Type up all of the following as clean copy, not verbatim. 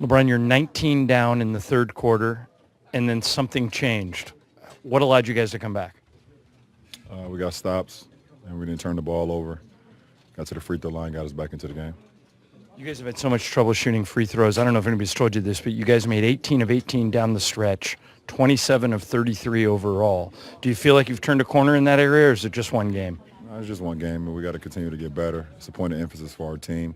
LeBron, you're 19 down in the third quarter, and then something changed. What allowed you guys to come back? We got stops, and we didn't turn the ball over. Got to the free throw line, got us back into the game. You guys have had so much trouble shooting free throws. I don't know if anybody's told you this, but you guys made 18 of 18 down the stretch, 27 of 33 overall. Do you feel like you've turned a corner in that area, or is it just one game? No, it's just one game, and we got to continue to get better. It's a point of emphasis for our team.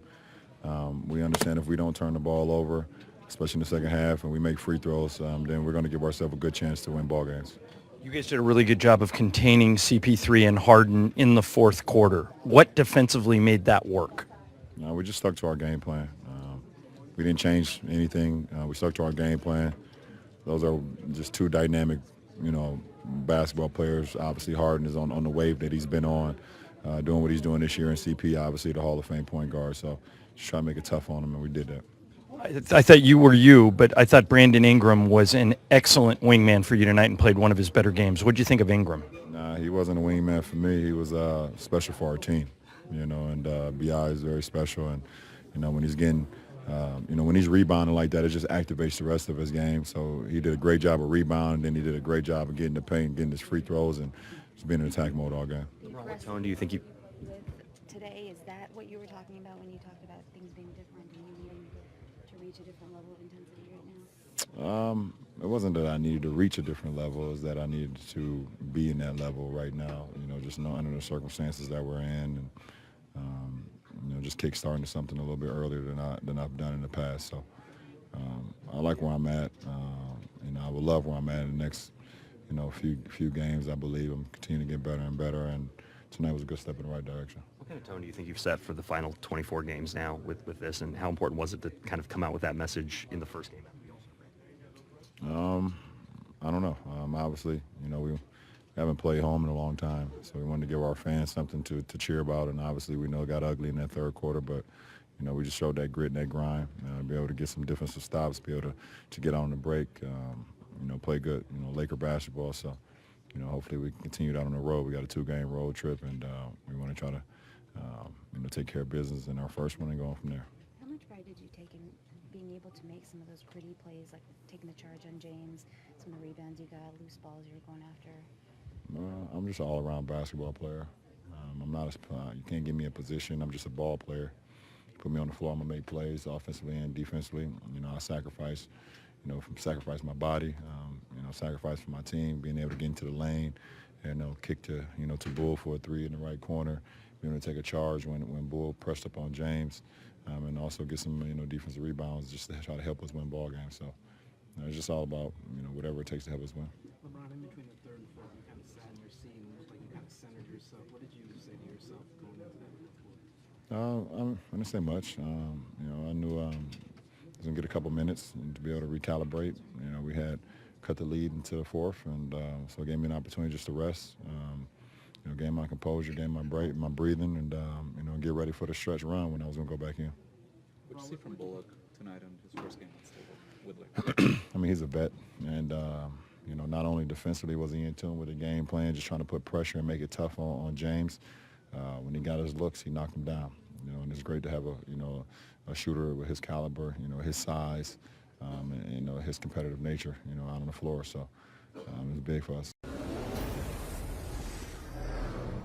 We understand if we don't turn the ball over, especially in the second half, and we make free throws, then we're going to give ourselves a good chance to win ball games. You guys did a really good job of containing CP3 and Harden in the fourth quarter. What defensively made that work? No, we just stuck to our game plan. We didn't change anything. We stuck to our game plan. Those are just two dynamic, basketball players. Obviously, Harden is on the wave that he's been on, doing what he's doing this year. And CP, obviously, the Hall of Fame point guard. So just try to make it tough on him, and we did that. I thought you were you, but I thought Brandon Ingram was an excellent wingman for you tonight and played one of his better games. What did you think of Ingram? Nah, he wasn't a wingman for me. He was special for our team, and BI is very special. And, when he's getting, when he's rebounding like that, it just activates the rest of his game. So he did a great job of rebounding, then he did a great job of getting the paint, getting his free throws, and just being in attack mode all game. What tone do you think you... With today, is that what you were talking about when you talked about things being different and you needing to reach a different level of intensity right now? It wasn't that I needed to reach a different level. It was that I needed to be in that level right now, just under the circumstances that we're in. And, just kick-starting to something a little bit earlier than I've done in the past. So I like where I'm at. I would love where I'm at in the next, few games. I believe I'm continuing to get better and better, and tonight was a good step in the right direction. What kind of tone do you think you've set for the final 24 games now with this, and how important was it to kind of come out with that message in the first game? I don't know. Obviously, we haven't played home in a long time, so we wanted to give our fans something to cheer about, and obviously we know it got ugly in that third quarter, but we just showed that grit and that grind, be able to get some defensive stops, be able to get on the break, play good, Laker basketball. So, hopefully we can continue that on the road. We got a 2-game road trip, and we want to try to, take care of business in our first one and going from there. How much pride did you take in being able to make some of those pretty plays, like taking the charge on James, some of the rebounds you got, loose balls you were going after? I'm just an all-around basketball player. I'm not you can't give me a position. I'm just a ball player. Put me on the floor, I'm going to make plays offensively and defensively. I sacrifice my body, sacrifice for my team, being able to get into the lane and kick to Bull for a 3 in the right corner, being able to take a charge when Bull pressed up on James, and also get some defensive rebounds just to try to help us win ball games. So it's just all about whatever it takes to help us win. LeBron, in between the third and fourth, you kind of sat in your seat and looked like you kind of centered yourself. What did you say to yourself going into that? I didn't say much. I knew I was going to get a couple minutes and to be able to recalibrate. We had cut the lead into the fourth, and so it gave me an opportunity just to rest, gain my composure, gain my breathing, and, get ready for the stretch run when I was going to go back in. What did you see from Bullock tonight on his first game on Stable? I mean, he's a vet, and, not only defensively was he in tune with the game plan, just trying to put pressure and make it tough on James. When he got his looks, he knocked him down. And it's great to have a shooter with his caliber, his size, and his competitive nature, out on the floor. So it was big for us.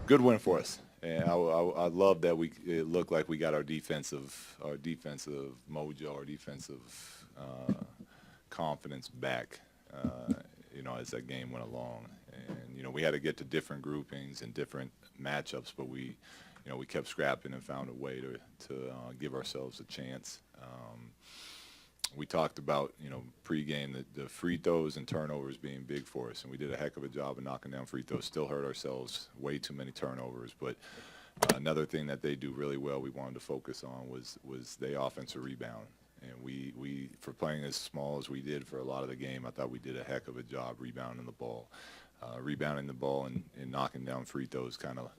Good win for us, and I love that it looked like we got our defensive mojo, our defensive confidence back. As that game went along, and we had to get to different groupings and different matchups, but we kept scrapping and found a way to give ourselves a chance. We talked about, pregame, the free throws and turnovers being big for us, and we did a heck of a job of knocking down free throws. Still hurt ourselves, way too many turnovers. But another thing that they do really well we wanted to focus on was the offensive rebound. And we for playing as small as we did for a lot of the game, I thought we did a heck of a job rebounding the ball. And knocking down free throws kind of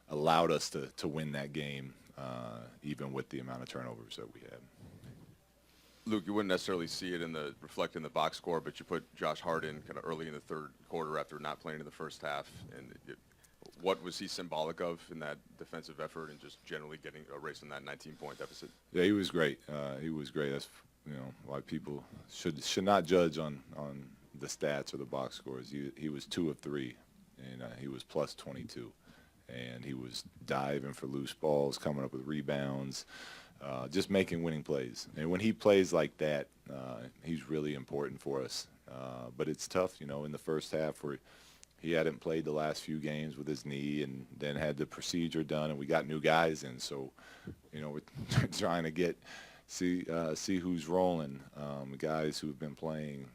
allowed us to win that game, even with the amount of turnovers that we had. Luke, you wouldn't necessarily see it reflected in the box score, but you put Josh Harden kind of early in the third quarter after not playing in the first half. And what was he symbolic of in that defensive effort and just generally erasing that 19-point deficit? Yeah, he was great. He was great. That's why people should not judge on the stats or the box scores. He was 2 of 3, and he was plus 22, and he was diving for loose balls, coming up with rebounds, just making winning plays. And when he plays like that, he's really important for us. But it's tough, in the first half where he hadn't played the last few games with his knee, and then had the procedure done, and we got new guys in. So, we're trying to see who's rolling, guys who've been playing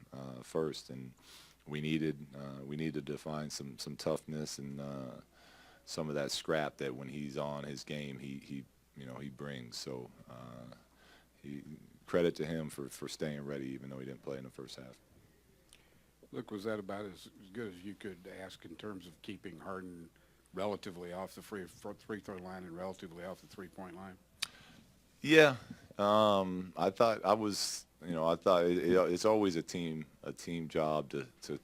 first, and we needed to find some toughness and some of that scrap that when he's on his game he brings. So credit to him for staying ready even though he didn't play in the first half. Look, was that about as good as you could ask in terms of keeping Harden relatively off the free throw line and relatively off the three-point line? Yeah, I thought it's always a team job to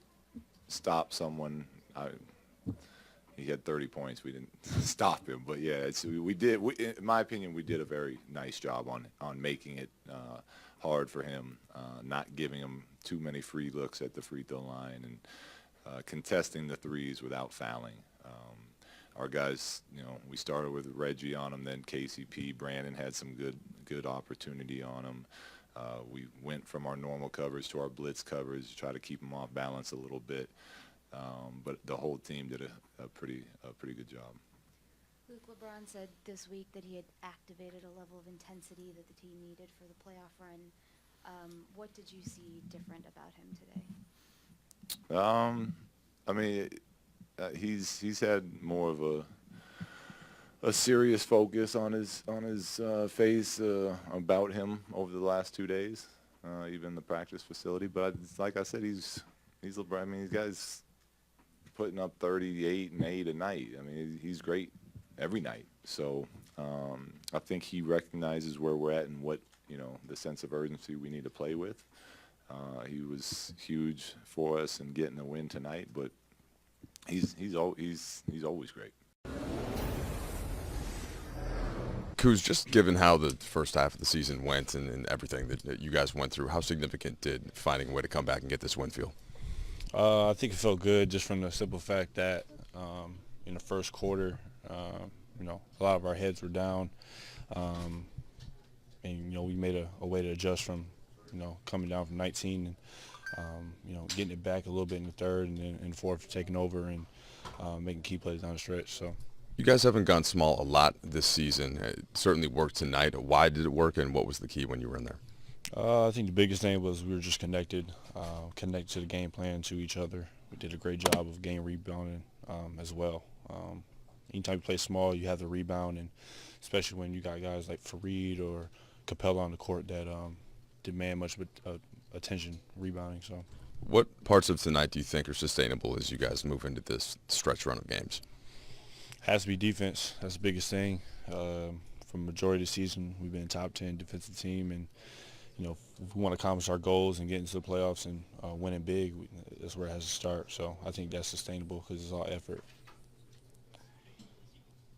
stop someone. He had 30 points. We didn't stop him, but yeah, we did. In my opinion, we did a very nice job on making it hard for him, not giving him too many free looks at the free throw line, and contesting the threes without fouling. Our guys, we started with Reggie on him, then KCP. Brandon had some good opportunity on him. We went from our normal coverage to our blitz coverage to try to keep him off balance a little bit. But the whole team did a pretty good job. Luke, LeBron said this week that he had activated a level of intensity that the team needed for the playoff run. What did you see different about him today? He's had more of a serious focus on his face about him over the last 2 days, even the practice facility. But like I said, he's LeBron. These guys putting up 38 and 8 a night. He's great every night. So I think he recognizes where we're at and what the sense of urgency we need to play with. He was huge for us in getting a win tonight, but he's always great. Kuz, just given how the first half of the season went and everything that you guys went through, how significant did finding a way to come back and get this win feel? I think it felt good just from the simple fact that in the first quarter, a lot of our heads were down, and we made a way to adjust from coming down from 19 and getting it back a little bit in the third, and then in fourth taking over and making key plays down the stretch. So. You guys haven't gone small a lot this season. It certainly worked tonight. Why did it work, and what was the key when you were in there? I think the biggest thing was we were just connected to the game plan, to each other. We did a great job of game rebounding as well. Anytime you play small, you have the rebound, and especially when you got guys like Fareed or Capella on the court that demand much attention rebounding. So, what parts of tonight do you think are sustainable as you guys move into this stretch run of games? Has to be defense. That's the biggest thing. For the majority of the season, we've been a top 10 defensive team, and if we want to accomplish our goals and get into the playoffs and winning big, that's where it has to start. So I think that's sustainable because it's all effort.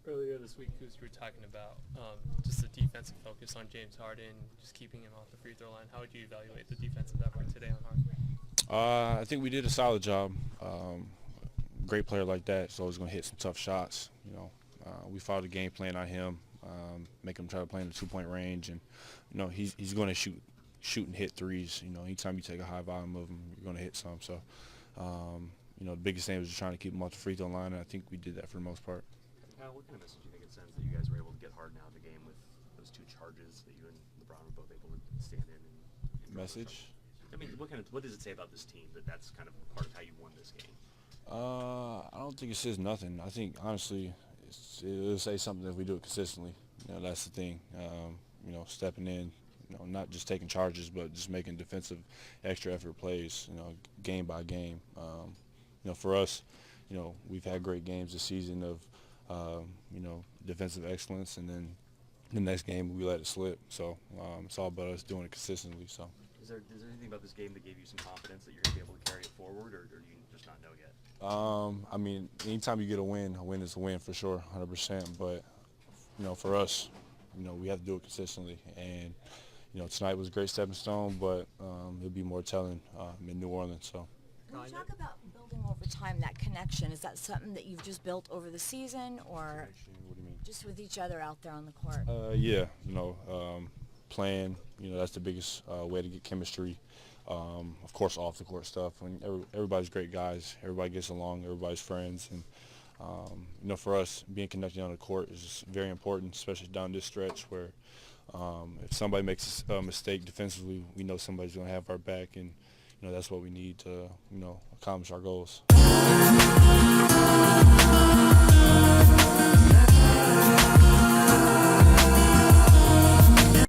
Earlier this week, Kuz, you were talking about just the defensive focus on James Harden, just keeping him off the free throw line. How would you evaluate the defensive effort today on Harden? I think we did a solid job. Great player like that is always going to hit some tough shots. We followed the game plan on him, make him try to play in the two-point range, and he's going to shoot and hit threes. Anytime you take a high volume of him, you're going to hit some. So, the biggest thing was just trying to keep him off the free throw line, and I think we did that for the most part. What kind of message do you think it sends that you guys were able to get Harden out of the game with those 2 charges that you and LeBron were both able to stand in? And Message? What does it say about this team that's kind of part of how you won this game? I don't think it says nothing. I think, honestly, it'll say something if we do it consistently. That's the thing. Stepping in, not just taking charges, but just making defensive extra effort plays, game by game. For us, we've had great games this season of, defensive excellence, and then the next game we let it slip. So it's all about us doing it consistently. So. Is there anything about this game that gave you some confidence that you're going to be able to carry it forward, or do you just not know yet? Anytime you get a win is a win for sure, 100%. But, for us, we have to do it consistently. And, tonight was a great stepping stone, but it'll be more telling in New Orleans. So. When you talk about building over time, that connection, is that something that you've just built over the season, or What do you mean? just with each other out there on the court? Yeah, playing, that's the biggest way to get chemistry. Of course, off the court stuff. When everybody's great guys, everybody gets along, everybody's friends, and for us, being connected on the court is just very important, especially down this stretch where if somebody makes a mistake defensively, we know somebody's going to have our back, and that's what we need to accomplish our goals.